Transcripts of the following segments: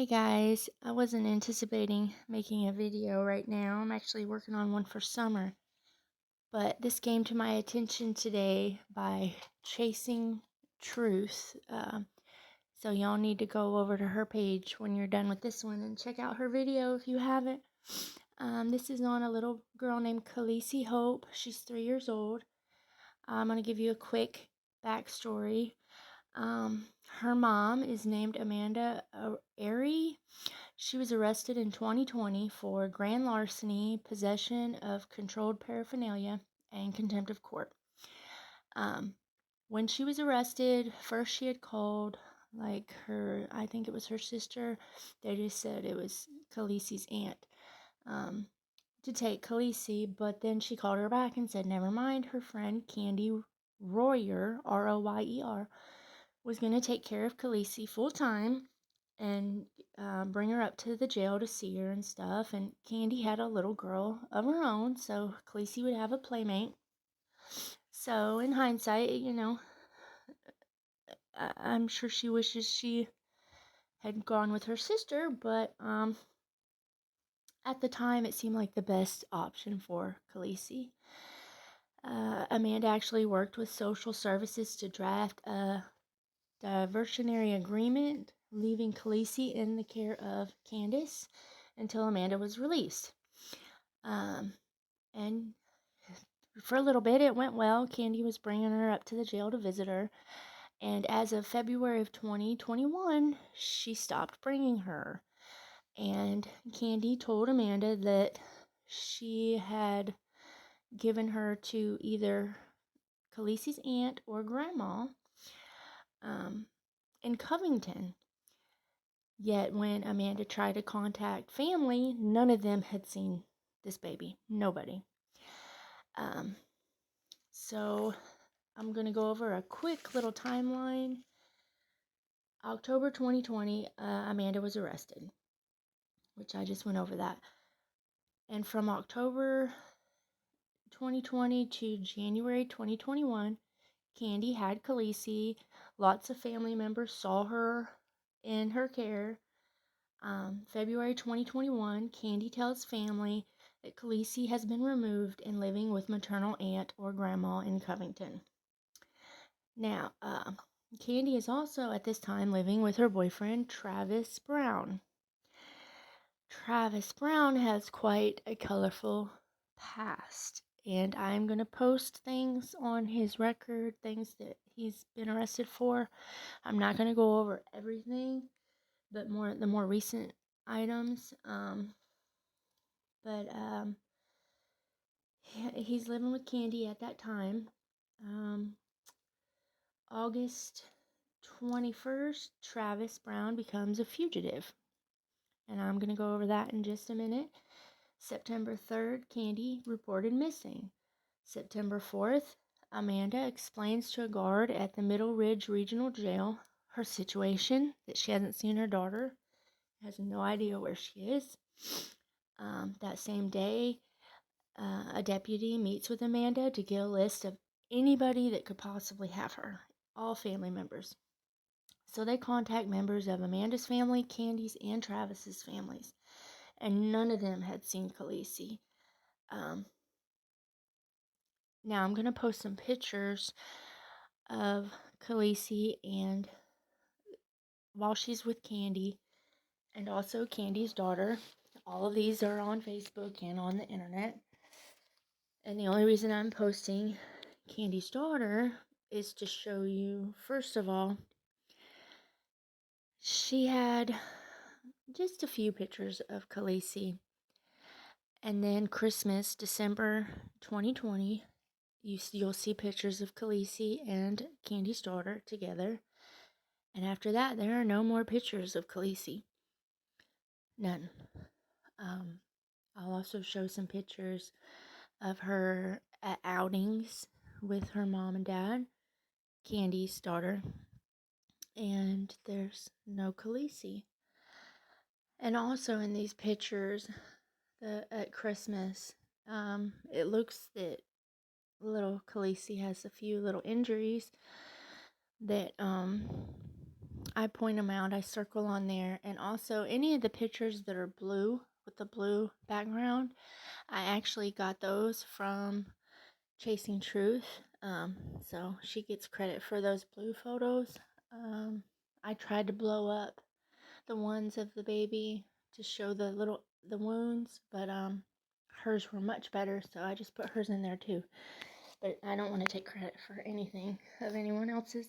Hey guys, I wasn't anticipating making a video right now. I'm actually working on one for summer. But this came to my attention today by Chasing Truth. So y'all need to go over to her page when you're done with this one and check out her video if you haven't. This is on a little girl named Khaleesi Hope. She's 3 years old. I'm going to give you a quick backstory. Her mom is named Amanda Airy. She was arrested in 2020 for grand larceny, possession of controlled paraphernalia, and contempt of court. When she was arrested, first she had called I think it was her sister. They just said it was Khaleesi's aunt to take Khaleesi, but then she called her back and said, never mind, her friend Candi Royer, Royer, was going to take care of Khaleesi full time and bring her up to the jail to see her and stuff. And Candi had a little girl of her own, so Khaleesi would have a playmate. So in hindsight, I'm sure she wishes she had gone with her sister, but at the time it seemed like the best option for Khaleesi. Amanda actually worked with social services to draft a diversionary agreement, leaving Khaleesi in the care of Candace until Amanda was released. And for a little bit, it went well. Candi was bringing her up to the jail to visit her. And as of February of 2021, she stopped bringing her. And Candi told Amanda that she had given her to either Khaleesi's aunt or grandma in Covington. Yet when Amanda tried to contact family, none of them had seen this baby. Nobody. So I'm going to go over a quick little timeline. October 2020, Amanda was arrested, which I just went over that. And from October 2020 to January 2021, Candi had Khaleesi. Lots of family members saw her in her care. February 2021, Candi tells family that Khaleesi has been removed and living with maternal aunt or grandma in Covington. Now, Candi is also at this time living with her boyfriend, Travis Brown. Travis Brown has quite a colorful past, and I'm going to post things on his record, things that he's been arrested for. I'm not going to go over everything, but the more recent items. But he's living with Candi at that time. August 21st, Travis Brown becomes a fugitive. And I'm going to go over that in just a minute. September 3rd, Candi reported missing. September 4th, Amanda explains to a guard at the Middle Ridge Regional Jail her situation, that she hasn't seen her daughter, has no idea where she is. That same day, a deputy meets with Amanda to get a list of anybody that could possibly have her, all family members. So they contact members of Amanda's family, Candi's, and Travis's families, and none of them had seen Khaleesi. Now I'm going to post some pictures of Khaleesi and while she's with Candi, and also Candi's daughter. All of these are on Facebook and on the internet. And the only reason I'm posting Candi's daughter is to show you, first of all, she had just a few pictures of Khaleesi. And then Christmas, December 2020, you'll see pictures of Khaleesi and Candi's daughter together. And after that, there are no more pictures of Khaleesi. None. I'll also show some pictures of her at outings with her mom and dad, Candi's daughter. And there's no Khaleesi. And also in these pictures at Christmas, it looks that little Khaleesi has a few little injuries that I point them out. I circle on there. And also, any of the pictures that are blue with the blue background, I actually got those from Chasing Truth. So she gets credit for those blue photos. I tried to blow up the ones of the baby to show the wounds, but hers were much better, so I just put hers in there too. But I don't want to take credit for anything of anyone else's.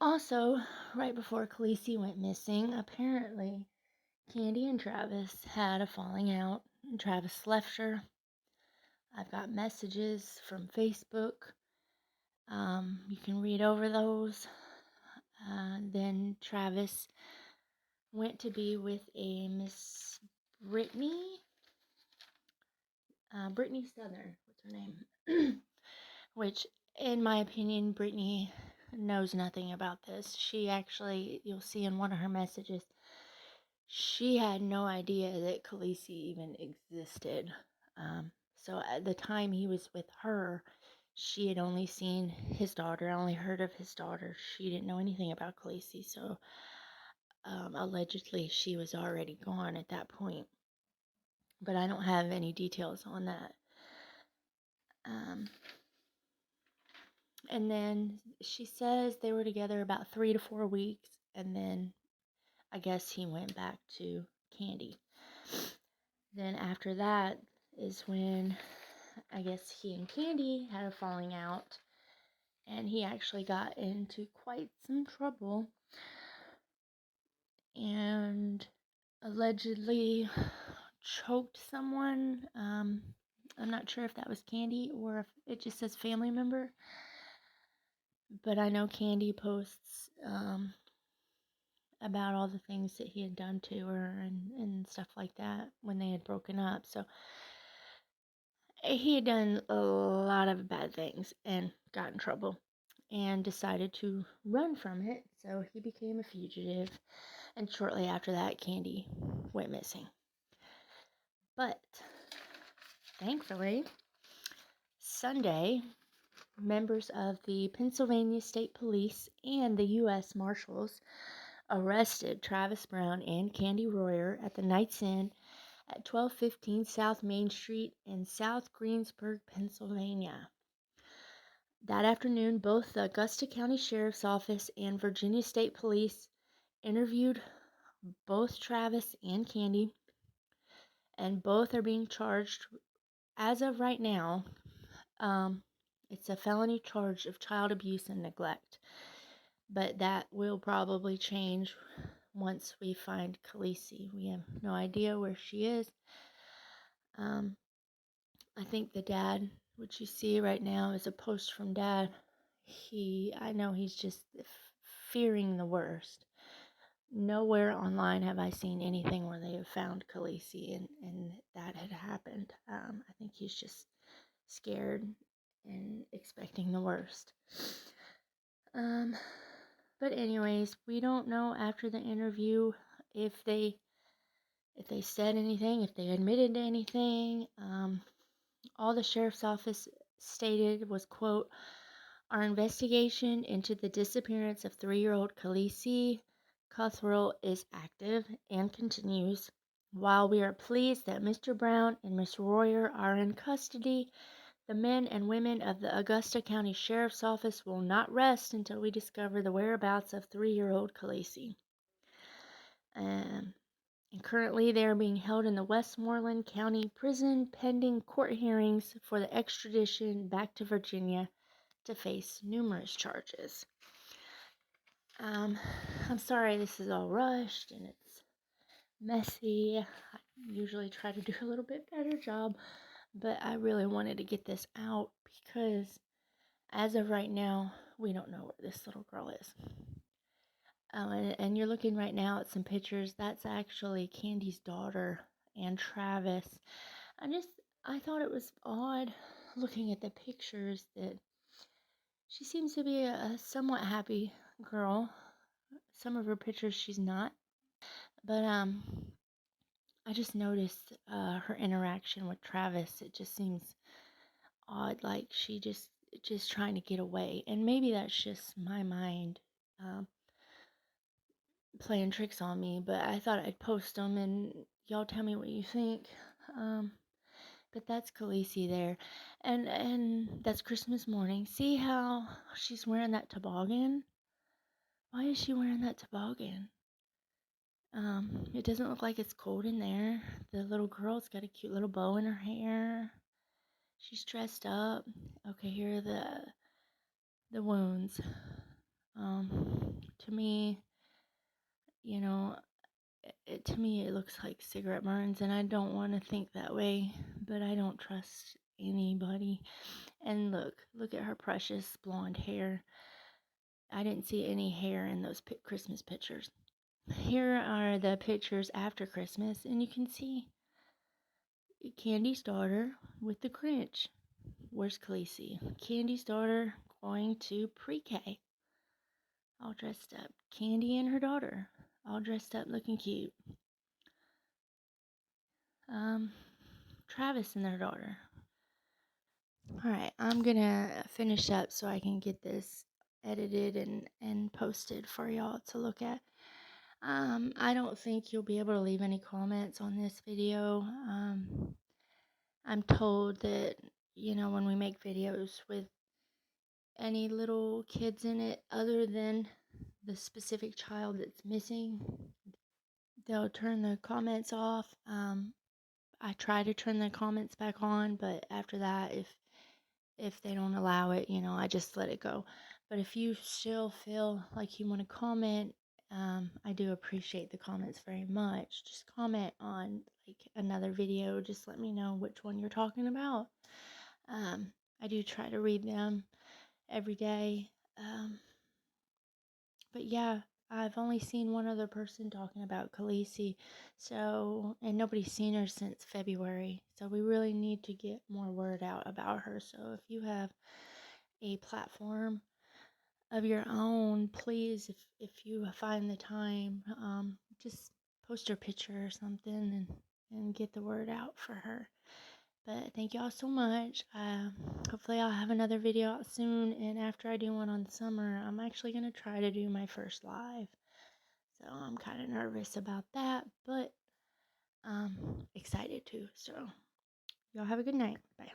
Also, right before Khaleesi went missing, apparently Candi and Travis had a falling out. Travis left her. I've got messages from Facebook. You can read over those. Then Travis went to be with a Miss Brittany. Brittany Southern. What's her name? Which, in my opinion, Brittany knows nothing about this. She actually, you'll see in one of her messages, she had no idea that Khaleesi even existed. So at the time he was with her, she had only seen his daughter, only heard of his daughter. She didn't know anything about Khaleesi, so allegedly she was already gone at that point. But I don't have any details on that. And then she says they were together about 3 to 4 weeks, and then I guess he went back to Candi. Then after that is when I guess he and Candi had a falling out, and he actually got into quite some trouble and allegedly choked someone. I'm not sure if that was Candi or if it just says family member, but I know Candi posts about all the things that he had done to her and stuff like that when they had broken up. So he had done a lot of bad things and got in trouble and decided to run from it. So he became a fugitive. And shortly after that, Candi went missing. But thankfully, Sunday, members of the Pennsylvania State Police and the U.S. Marshals arrested Travis Brown and Candi Royer at the Knight's Inn at 1215 South Main Street in South Greensburg, Pennsylvania. That afternoon, both the Augusta County Sheriff's Office and Virginia State Police interviewed both Travis and Candi, and both are being charged as of right now. It's a felony charge of child abuse and neglect, but that will probably change once we find Khaleesi. We have no idea where she is. I think the dad, which you see right now, is a post from Dad. I know he's just fearing the worst. Nowhere online have I seen anything where they have found Khaleesi and that had happened. I think he's just scared and expecting the worst. But anyways, we don't know after the interview if they said anything, if they admitted to anything. All the sheriff's office stated was, quote, "Our investigation into the disappearance of 3-year-old Khaleesi Cuthriell is active and continues. While we are pleased that Mr. Brown and Miss Royer are in custody, the men and women of the Augusta County Sheriff's Office will not rest until we discover the whereabouts of 3-year-old Khaleesi. And currently they are being held in the Westmoreland County Prison pending court hearings for the extradition back to Virginia to face numerous charges." I'm sorry this is all rushed and it's messy. I usually try to do a little bit better job, but I really wanted to get this out because as of right now, we don't know where this little girl is. And you're looking right now at some pictures. That's actually Candi's daughter and Travis. I thought it was odd looking at the pictures that she seems to be a somewhat happy girl. Some of her pictures she's not. But I just noticed her interaction with Travis. It just seems odd, like she just just trying to get away. And maybe that's just my mind playing tricks on me, but I thought I'd post them and y'all tell me what you think. But that's Khaleesi there, and that's Christmas morning. See how she's wearing that toboggan? Why is she wearing that toboggan? It doesn't look like it's cold in there. The little girl's got a cute little bow in her hair. She's dressed up. Okay, here are the wounds. To me, you know, to me it looks like cigarette burns, and I don't want to think that way, but I don't trust anybody. And look at her precious blonde hair. I didn't see any hair in those Christmas pictures. Here are the pictures after Christmas, and you can see Candy's daughter with the Grinch. Where's Khaleesi? Candy's daughter going to pre-K, all dressed up. Candi and her daughter, all dressed up, looking cute. Travis and their daughter. Alright, I'm gonna finish up so I can get this edited and posted for y'all to look at. I don't think you'll be able to leave any comments on this video. I'm told that, when we make videos with any little kids in it other than the specific child that's missing, they'll turn the comments off. I try to turn the comments back on, but after that, if they don't allow it, I just let it go. But if you still feel like you want to comment, I do appreciate the comments very much. Just comment on like another video. Just let me know which one you're talking about. I do try to read them every day. But yeah, I've only seen one other person talking about Khaleesi, and nobody's seen her since February. So we really need to get more word out about her. So if you have a platform of your own, please, if you find the time, just post her picture or something and get the word out for her. But thank y'all so much. Hopefully I'll have another video out soon, and after I do one on summer, I'm actually going to try to do my first live. So I'm kind of nervous about that, but excited too. So y'all have a good night. Bye.